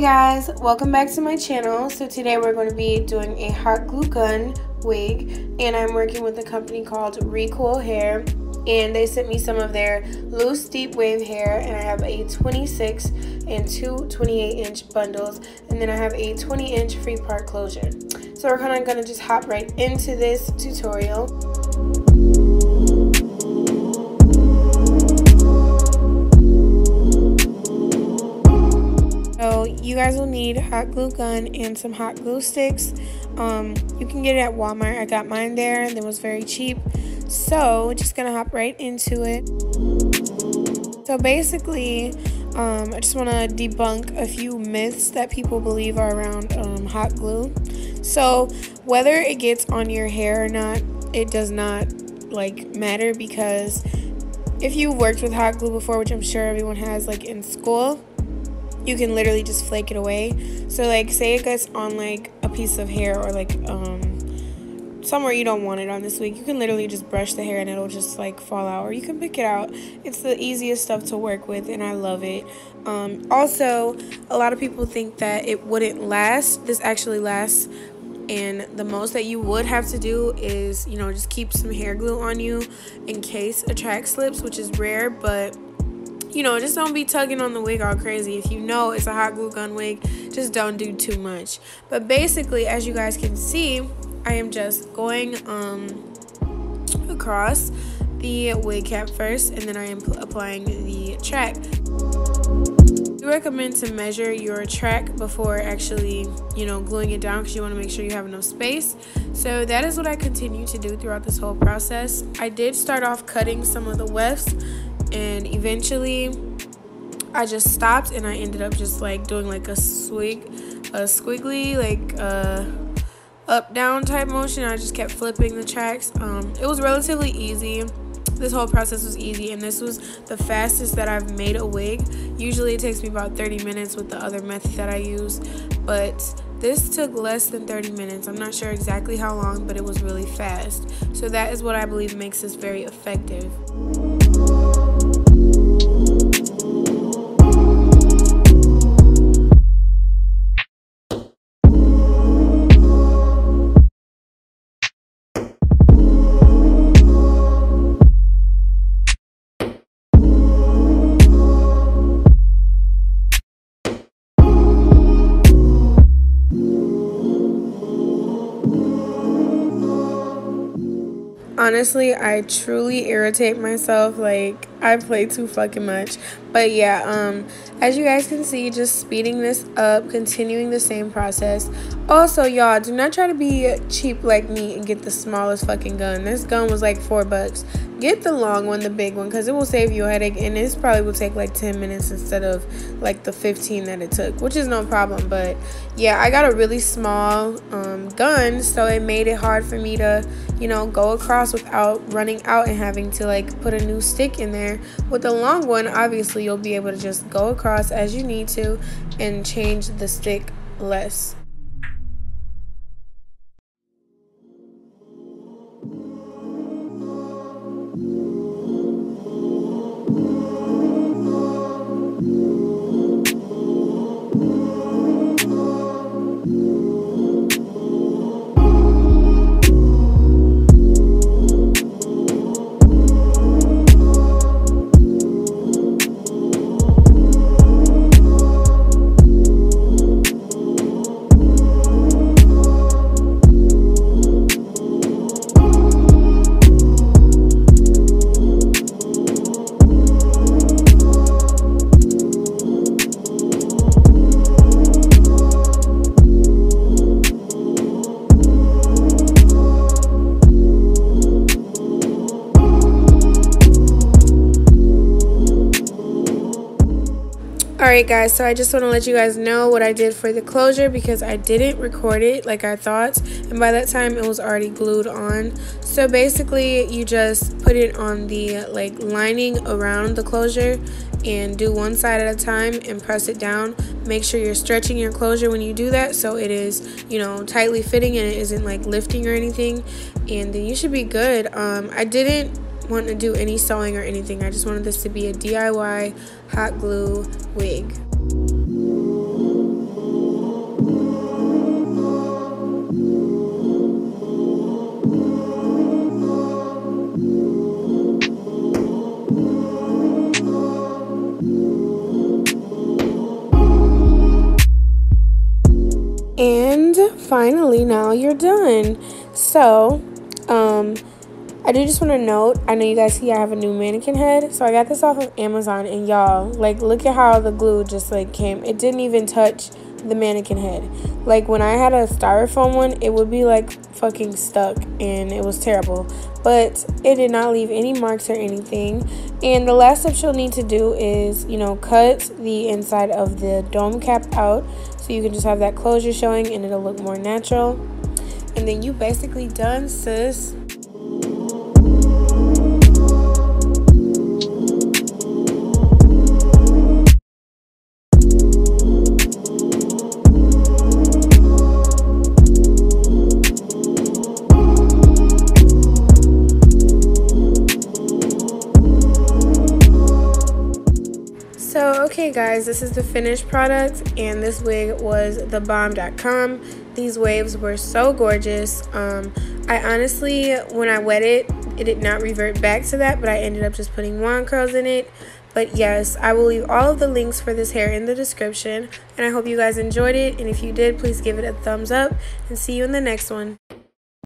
guys, welcome back to my channel. So today we're going to be doing a hot glue gun wig, and I'm working with a company called Recool hair, and they sent me some of their loose deep wave hair, and I have a 26 and two 28-inch bundles, and then I have a 20-inch free part closure. So we're kind of going to just hop right into this tutorial. So you guys will need hot glue gun and some hot glue sticks. You can get it at Walmart. I got mine there and it was very cheap. So just gonna hop right into it. So basically, I just want to debunk a few myths that people believe are around hot glue. So whether it gets on your hair or not, it does not matter, because if you've worked with hot glue before, which I'm sure everyone has, in school, you can literally just flake it away. So say it gets on a piece of hair or somewhere you don't want it on this wig, you can literally just brush the hair and it'll just fall out, or you can pick it out. It's the easiest stuff to work with and I love it. Also, a lot of people think that it wouldn't last. This actually lasts, and the most that you would have to do is just keep some hair glue on you in case a track slips, which is rare, but just don't be tugging on the wig all crazy. If you know it's a hot glue gun wig, just don't do too much. But basically, as you guys can see, I am just going across the wig cap first, and then I am applying the track. I recommend to measure your track before actually, gluing it down, because you want to make sure you have enough space. So that is what I continue to do throughout this whole process. I did start off cutting some of the wefts, and eventually I just stopped, and I ended up just doing a squiggly up down type motion. I just kept flipping the tracks. It was relatively easy. This whole process was easy, and this was the fastest that I've made a wig. Usually it takes me about 30 minutes with the other method that I use, but this took less than 30 minutes. I'm not sure exactly how long, but it was really fast. So that is what I believe makes this very effective. Honestly, I truly irritate myself. I play too fucking much. But yeah, as you guys can see, just speeding this up, continuing the same process. Also, y'all, do not try to be cheap like me and get the smallest fucking gun. This gun was $4. Get the long one, the big one, because it will save you a headache, and this probably will take 10 minutes instead of the 15 that it took, which is no problem. But yeah, I got a really small gun, so it made it hard for me to go across without running out and having to put a new stick in there. With the long one, obviously you'll be able to just go across as you need to and change the stick less. Alright guys, so I just want to let you guys know what I did for the closure, because I didn't record it like I thought, and by that time it was already glued on. So basically you just put it on the lining around the closure and do one side at a time and press it down. Make sure you're stretching your closure when you do that, so it is tightly fitting and it isn't lifting or anything, and then you should be good. I didn't want to do any sewing or anything. I just wanted this to be a DIY hot glue wig. finally, now you're done. So, I do just want to note, I know you guys see I have a new mannequin head. So I got this off of Amazon, and y'all, like, look at how the glue just, like, came. It didn't even touch the mannequin head. Like, when I had a styrofoam one, it would be, like, fucking stuck, and it was terrible. But it did not leave any marks or anything. And the last step you'll need to do is, you know, cut the inside of the dome cap out so you can just have that closure showing, and it'll look more natural. And then you basically done, sis. So, okay guys, this is the finished product, and this wig was thebomb.com. These waves were so gorgeous. I honestly, when I wet it, it did not revert back to that, but I ended up just putting wand curls in it. But yes, I will leave all of the links for this hair in the description, and I hope you guys enjoyed it, and if you did, please give it a thumbs up, and see you in the next one.